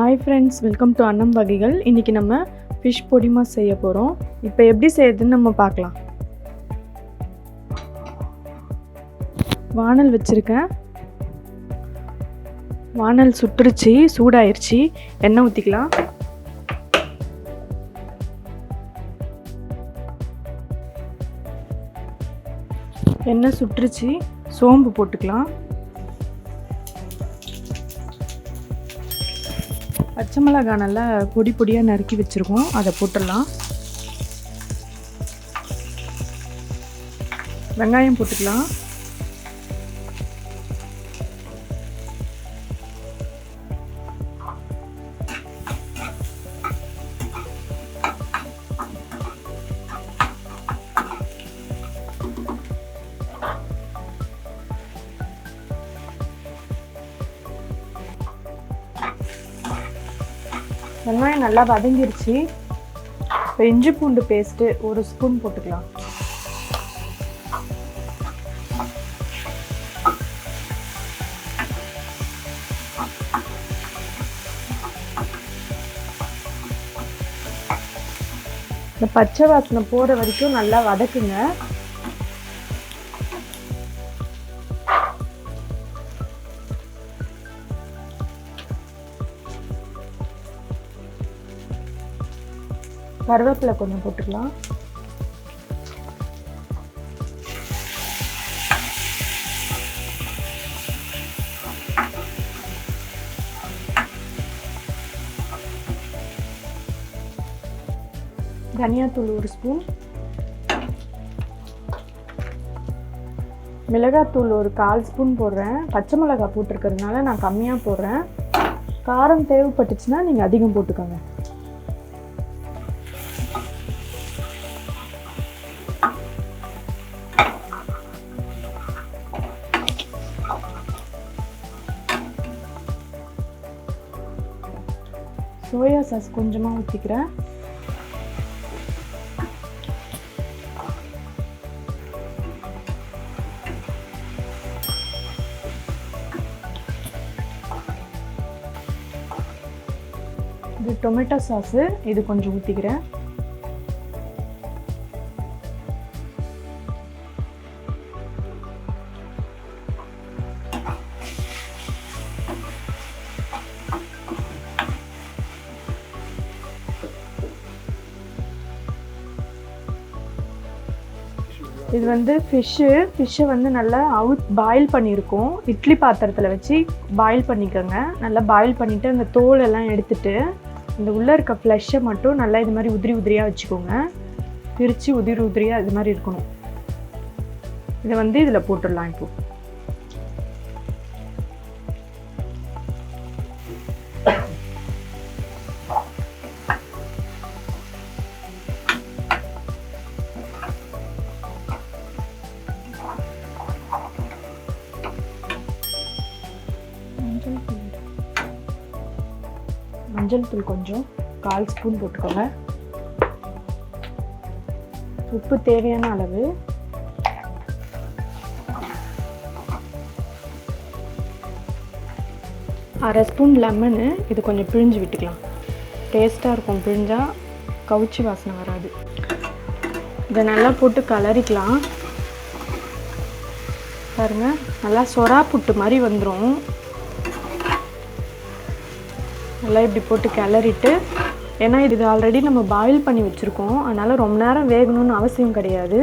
Hi friends, welcome to Annam Vagaigal. இன்னைக்கு நம்ம fish podimas செய்ய போறோம். இப்போ எப்படி செய்யறதுன்னு நம்ம பார்க்கலாம். வாணல் வச்சிருக்கேன். வாணல் சுட்டுருச்சு, சூடாயிருச்சு. எண்ணெய் ஊத்திக்கலாம். எண்ணெய் சுட்டுருச்சு, சோம்பு போட்டுக்கலாம். பச்சை மிளகாய் நல்லா பொடி பொடியாக நறுக்கி வச்சுருக்கோம், அதை போட்டுடலாம். வெங்காயம் போட்டுக்கலாம். வெங்காயம் நல்லா வதங்கிருச்சு. இப்போ இஞ்சி பூண்டு பேஸ்ட்டு 1 ஸ்பூன் போட்டுக்கலாம். இந்த பச்சை வாசனை போகிற வரைக்கும் நல்லா வதக்குங்க. கருவேப்பிலை கொஞ்சம் போட்டுக்கலாம். தனியாத்தூள் 1 ஸ்பூன், மிளகாத்தூள் ஒரு 1/4 ஸ்பூன் போடுறேன். பச்சை மிளகாய் போட்டிருக்கிறதுனால நான் கம்மியாக போடுறேன். காரம் தேவைப்பட்டுச்சுன்னா நீங்கள் அதிகம் போட்டுக்கோங்க. சோயா சாஸ் கொஞ்சமாக ஊற்றிக்கிறேன். இது டொமேட்டோ சாஸு, இது கொஞ்சம் ஊற்றிக்கிறேன். இது வந்து ஃபிஷ்ஷை வந்து நல்லா பாயில் பண்ணியிருக்கோம். இட்லி பாத்திரத்தில் வச்சு பாயில் பண்ணிக்கோங்க. நல்லா பாயில் பண்ணிவிட்டு அந்த தோலெல்லாம் எடுத்துட்டு இந்த உள்ளே இருக்க ஃப்ளஷ்ஷை மட்டும் நல்லா இது மாதிரி உதிரி உதிரியாக வச்சுக்கோங்க. பிரித்து உதிரி உதிரியாக இது மாதிரி இருக்கணும். இதை வந்து இதில் போட்டுடலாம். இப்போ மஞ்சள் தூள் கொஞ்சம் 1/4 ஸ்பூன் போட்டுக்கோங்க. உப்பு தேவையான அளவு. அரை ஸ்பூன் லெமனு, இது கொஞ்சம் பிழிஞ்சு விட்டுக்கலாம். டேஸ்ட்டாக இருக்கும், பிழிஞ்சால் கவுச்சி வாசனை வராது. இதை நல்லா போட்டு கலரிக்கலாம். பாருங்கள், நல்லா சொரா புட்டு மாதிரி வந்துடும். நல்லா இப்படி போட்டு கிளறிட்டு, ஏன்னா இது ஆல்ரெடி நம்ம பாயில் பண்ணி வச்சுருக்கோம், அதனால் ரொம்ப நேரம் வேகணும்னு அவசியம் கிடையாது.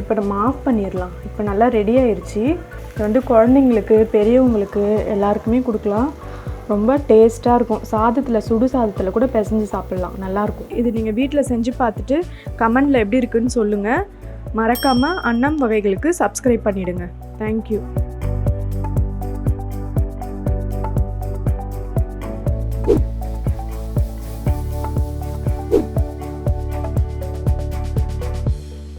இப்போ நம்ம ஆஃப் பண்ணிடலாம். இப்போ நல்லா ரெடி ஆயிடுச்சு. இது வந்து குழந்தைங்களுக்கு, பெரியவங்களுக்கு எல்லாருக்குமே கொடுக்கலாம். ரொம்ப டேஸ்ட்டாக இருக்கும். சுடு சாதத்தில் கூட பிசைஞ்சு சாப்பிட்லாம், நல்லாயிருக்கும். இது நீங்கள் வீட்டில் செஞ்சு பார்த்துட்டு கமெண்டில் எப்படி இருக்குன்னு சொல்லுங்கள். மறக்காமல் அன்னம் வகைகளுக்கு சப்ஸ்கிரைப் பண்ணிவிடுங்க. தேங்க்யூ.